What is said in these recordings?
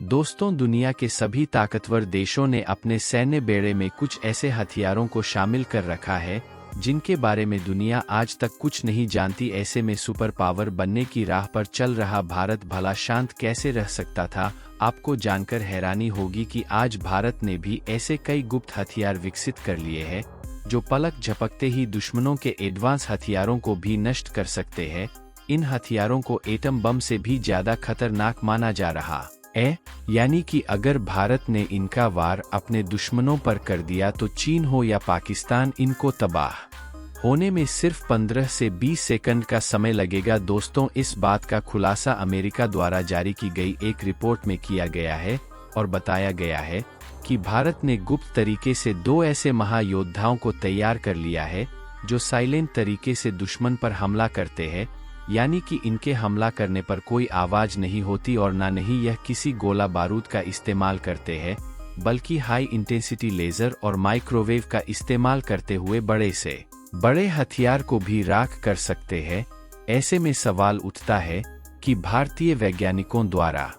दोस्तों, दुनिया के सभी ताकतवर देशों ने अपने सैन्य बेड़े में कुछ ऐसे हथियारों को शामिल कर रखा है जिनके बारे में दुनिया आज तक कुछ नहीं जानती। ऐसे में सुपर पावर बनने की राह पर चल रहा भारत भला शांत कैसे रह सकता था? आपको जानकर हैरानी होगी कि आज भारत ने भी ऐसे कई गुप्त हथियार विकसित कर लिए हैं जो पलक झपकते ही दुश्मनों के एडवांस हथियारों को भी नष्ट कर सकते हैं। इन हथियारों को एटम बम से भी ज्यादा खतरनाक माना जा रहा है, यानी कि अगर भारत ने इनका वार अपने दुश्मनों पर कर दिया तो चीन हो या पाकिस्तान, इनको तबाह होने में सिर्फ 15 से 20 सेकंड का समय लगेगा। दोस्तों, इस बात का खुलासा अमेरिका द्वारा जारी की गई एक रिपोर्ट में किया गया है और बताया गया है कि भारत ने गुप्त तरीके से 2 ऐसे महायोद्धाओं को तैयार कर लिया है जो साइलेंट तरीके से दुश्मन पर हमला करते हैं, यानी कि इनके हमला करने पर कोई आवाज नहीं होती और नहीं यह किसी गोला बारूद का इस्तेमाल करते हैं, बल्कि हाई इंटेंसिटी लेजर और माइक्रोवेव का इस्तेमाल करते हुए बड़े से बड़े हथियार को भी राख कर सकते हैं। ऐसे में सवाल उठता है कि भारतीय वैज्ञानिकों द्वारा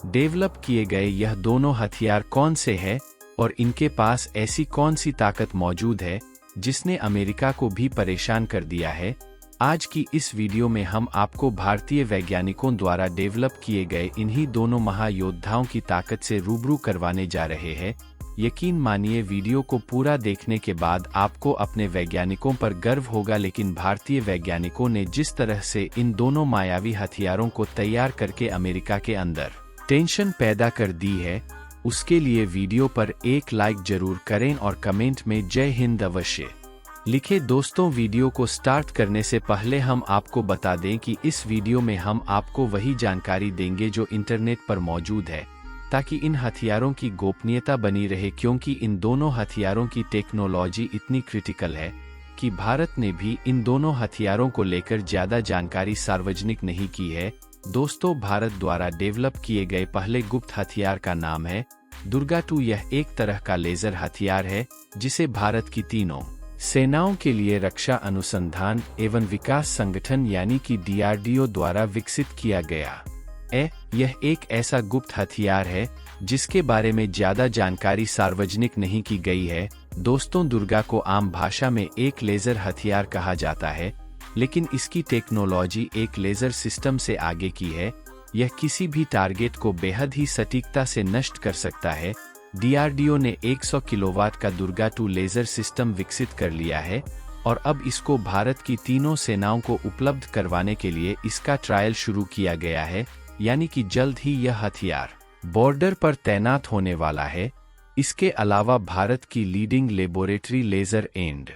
डेवलप किए गए यह दोनों हथियार कौन से हैं और इनके पास ऐसी कौन सी ताकत मौजूद है जिसने अमेरिका को भी परेशान कर दिया है। आज की इस वीडियो में हम आपको भारतीय वैज्ञानिकों द्वारा डेवलप किए गए इन्हीं दोनों महायोद्धाओं की ताकत से रूबरू करवाने जा रहे हैं। यकीन मानिए, वीडियो को पूरा देखने के बाद आपको अपने वैज्ञानिकों पर गर्व होगा। लेकिन भारतीय वैज्ञानिकों ने जिस तरह से इन दोनों मायावी हथियारों को तैयार करके अमेरिका के अंदर टेंशन पैदा कर दी है, उसके लिए वीडियो पर एक लाइक जरूर करें और कमेंट में जय हिंद अवश्य लिखे। दोस्तों, वीडियो को स्टार्ट करने से पहले हम आपको बता दें कि इस वीडियो में हम आपको वही जानकारी देंगे जो इंटरनेट पर मौजूद है, ताकि इन हथियारों की गोपनीयता बनी रहे, क्योंकि इन दोनों हथियारों की टेक्नोलॉजी इतनी क्रिटिकल है कि भारत ने भी इन दोनों हथियारों को लेकर ज्यादा जानकारी सार्वजनिक नहीं की है। दोस्तों, भारत द्वारा डेवलप किए गए पहले गुप्त हथियार का नाम है दुर्गा 2। यह एक तरह का लेजर हथियार है जिसे भारत की तीनों सेनाओं के लिए रक्षा अनुसंधान एवं विकास संगठन यानी कि DRDO द्वारा विकसित किया गया है। यह एक ऐसा गुप्त हथियार है जिसके बारे में ज्यादा जानकारी सार्वजनिक नहीं की गई है। दोस्तों, दुर्गा को आम भाषा में एक लेजर हथियार कहा जाता है, लेकिन इसकी टेक्नोलॉजी एक लेजर सिस्टम से आगे की है। यह किसी भी टारगेट को बेहद ही सटीकता से नष्ट कर सकता है। DRDO ने 100 किलोवाट का दुर्गा 2 लेजर सिस्टम विकसित कर लिया है और अब इसको भारत की तीनों सेनाओं को उपलब्ध करवाने के लिए इसका ट्रायल शुरू किया गया है, यानी कि जल्द ही यह हथियार बॉर्डर पर तैनात होने वाला है। इसके अलावा भारत की leading laboratory laser and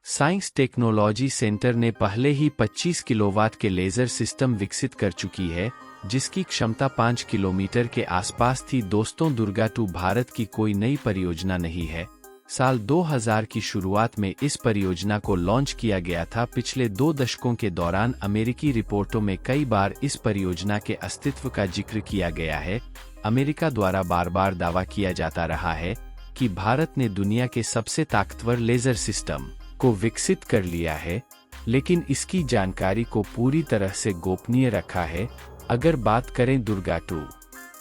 science technology centre ने पहले ही 25 किलोवाट के लेजर सिस्टम विकसित कर चुकी है, जिसकी क्षमता 5 किलोमीटर के आसपास थी। दोस्तों, दुर्गा 2 भारत की कोई नई परियोजना नहीं है। साल 2000 की शुरुआत में इस परियोजना को लॉन्च किया गया था। पिछले 2 दशकों के दौरान अमेरिकी रिपोर्टों में कई बार इस परियोजना के अस्तित्व का जिक्र किया गया है। अमेरिका द्वारा बार बार दावा किया जाता रहा है कि भारत ने दुनिया के सबसे ताकतवर लेजर सिस्टम को विकसित कर लिया है, लेकिन इसकी जानकारी को पूरी तरह से गोपनीय रखा है। अगर बात करें दुर्गा 2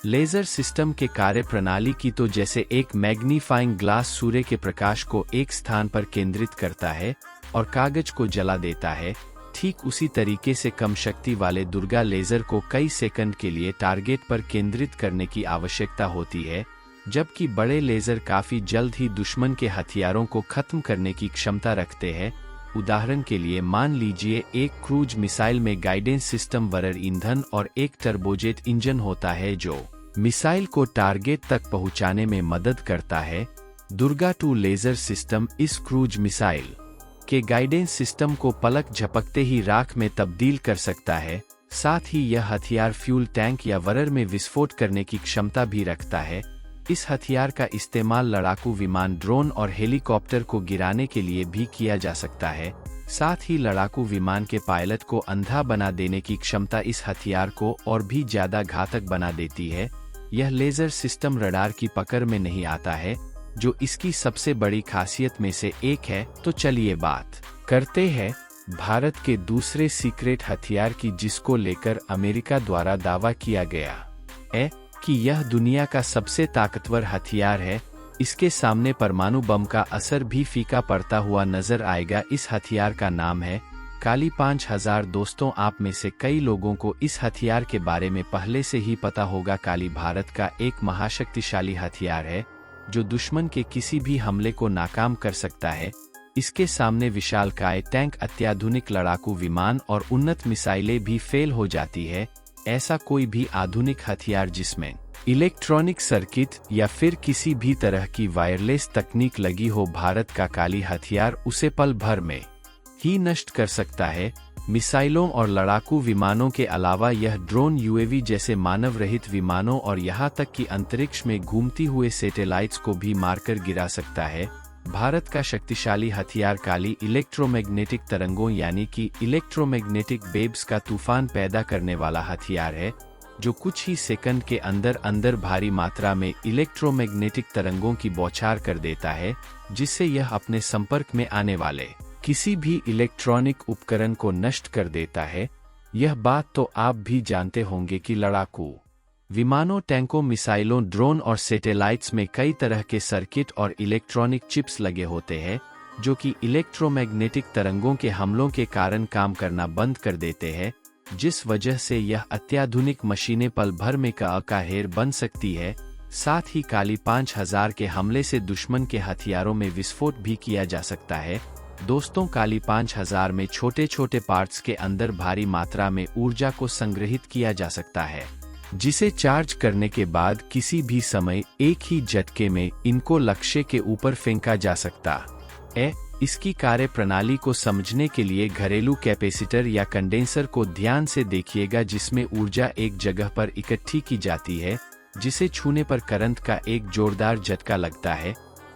लेजर सिस्टम के कार्य प्रणाली की, तो जैसे एक मैग्नीफाइंग ग्लास सूर्य के प्रकाश को एक स्थान पर केंद्रित करता है और कागज को जला देता है, ठीक उसी तरीके से कम शक्ति वाले दुर्गा लेजर को कई सेकंड के लिए टारगेट पर केंद्रित करने की आवश्यकता होती है, जबकि बड़े लेजर काफी जल्द ही दुश्मन के हथियारों को खत्म करने की क्षमता रखते हैं। उदाहरण के लिए मान लीजिए एक क्रूज मिसाइल में गाइडेंस सिस्टम वरर ईंधन और एक टर्बोजेट इंजन होता है जो मिसाइल को टारगेट तक पहुंचाने में मदद करता है। दुर्गा 2 लेजर सिस्टम इस क्रूज मिसाइल के गाइडेंस सिस्टम को पलक झपकते ही राख में तब्दील कर सकता है। साथ ही यह हथियार फ्यूल टैंक या वरर में विस्फोट करने की क्षमता भी रखता है। इस हथियार का इस्तेमाल लड़ाकू विमान, ड्रोन और हेलीकॉप्टर को गिराने के लिए भी किया जा सकता है। साथ ही लड़ाकू विमान के पायलट को अंधा बना देने की क्षमता इस हथियार को और भी ज्यादा घातक बना देती है। यह लेजर सिस्टम रडार की पकड़ में नहीं आता है, जो इसकी सबसे बड़ी खासियत में से एक है। तो चलिए बात करते हैं भारत के दूसरे सीक्रेट हथियार की, जिसको लेकर अमेरिका द्वारा दावा किया गया है। कि यह दुनिया का सबसे ताकतवर हथियार है। इसके सामने परमाणु बम का असर भी फीका पड़ता हुआ नजर आएगा। इस हथियार का नाम है काली 5000। दोस्तों, आप में से कई लोगों को इस हथियार के बारे में पहले से ही पता होगा। काली भारत का एक महाशक्तिशाली हथियार है जो दुश्मन के किसी भी हमले को नाकाम कर सकता है। इसके सामने विशालकाय टैंक, अत्याधुनिक लड़ाकू विमान और उन्नत मिसाइलें भी फेल हो जाती है। ऐसा कोई भी आधुनिक हथियार जिसमें इलेक्ट्रॉनिक सर्किट या फिर किसी भी तरह की वायरलेस तकनीक लगी हो, भारत का काली हथियार उसे पल भर में ही नष्ट कर सकता है। मिसाइलों और लड़ाकू विमानों के अलावा यह ड्रोन, यूएवी जैसे मानव रहित विमानों और यहां तक कि अंतरिक्ष में घूमती हुए सैटेलाइट्स को भी मारकर गिरा सकता है। भारत का शक्तिशाली हथियार काली इलेक्ट्रोमैग्नेटिक तरंगों यानी कि इलेक्ट्रोमैग्नेटिक वेव्स का तूफान पैदा करने वाला हथियार है, जो कुछ ही सेकंड के अंदर अंदर भारी मात्रा में इलेक्ट्रोमैग्नेटिक तरंगों की बौछार कर देता है, जिससे यह अपने संपर्क में आने वाले किसी भी इलेक्ट्रॉनिक उपकरण को नष्ट कर देता है। यह बात तो आप भी जानते होंगे कि लड़ाकू विमानों, टैंकों, मिसाइलों, ड्रोन और सैटेलाइट्स में कई तरह के सर्किट और इलेक्ट्रॉनिक चिप्स लगे होते हैं, जो कि इलेक्ट्रोमैग्नेटिक तरंगों के हमलों के कारण काम करना बंद कर देते हैं, जिस वजह से यह अत्याधुनिक मशीनें पल भर में काहेर बन सकती है। साथ ही काली 5000 के हमले से दुश्मन के हथियारों में विस्फोट भी किया जा सकता है। दोस्तों, काली 5000 में छोटे छोटे पार्ट्स के अंदर भारी मात्रा में ऊर्जा को संग्रहित किया जा सकता है, जिसे चार्ज करने के बाद किसी भी समय एक ही झटके में इनको लक्ष्य के ऊपर फेंका जा सकता है। इसकी कार्य प्रणाली को समझने के लिए घरेलू कैपेसिटर या कंडेंसर को ध्यान से देखिएगा, जिसमें ऊर्जा एक जगह पर इकट्ठी की जाती है, जिसे छूने पर करंट का एक जोरदार झटका लगता है।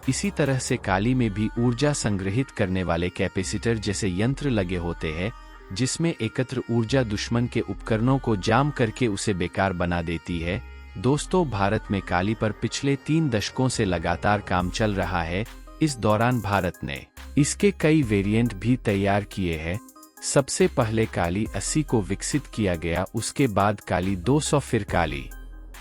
इसी तरह से काली में भी ऊर्जा संग्रहित करने वाले कैपेसिटर जैसे यंत्र लगे होते हैं, जिसमें एकत्र ऊर्जा दुश्मन के उपकरणों को जाम करके उसे बेकार बना देती है। दोस्तों, भारत में काली पर पिछले 3 दशकों से लगातार काम चल रहा है। इस दौरान भारत ने इसके कई वेरिएंट भी तैयार किए हैं। सबसे पहले काली 80 को विकसित किया गया, उसके बाद काली 200, फिर काली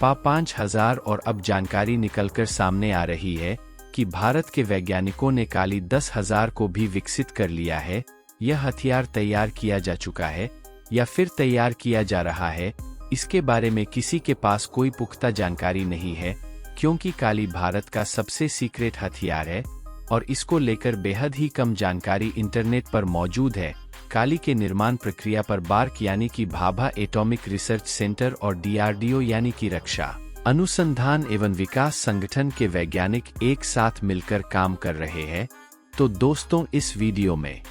5000 और अब जानकारी निकलकर सामने आ रही है कि भारत के वैज्ञानिकों ने काली 10,000 को भी विकसित कर लिया है। यह हथियार तैयार किया जा चुका है या फिर तैयार किया जा रहा है, इसके बारे में किसी के पास कोई पुख्ता जानकारी नहीं है, क्योंकि काली भारत का सबसे सीक्रेट हथियार है और इसको लेकर बेहद ही कम जानकारी इंटरनेट पर मौजूद है। काली के निर्माण प्रक्रिया पर बार्क यानी कि भाभा एटॉमिक रिसर्च सेंटर और DRDO यानी कि रक्षा अनुसंधान एवं विकास संगठन के वैज्ञानिक एक साथ मिलकर काम कर रहे हैं। तो दोस्तों, इस वीडियो में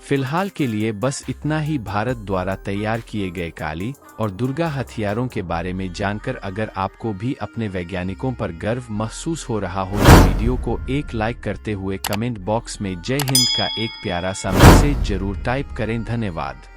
फिलहाल के लिए बस इतना ही। भारत द्वारा तैयार किए गए काली और दुर्गा हथियारों के बारे में जानकर अगर आपको भी अपने वैज्ञानिकों पर गर्व महसूस हो रहा हो तो वीडियो को एक लाइक करते हुए कमेंट बॉक्स में जय हिंद का एक प्यारा सा मैसेज जरूर टाइप करें। धन्यवाद।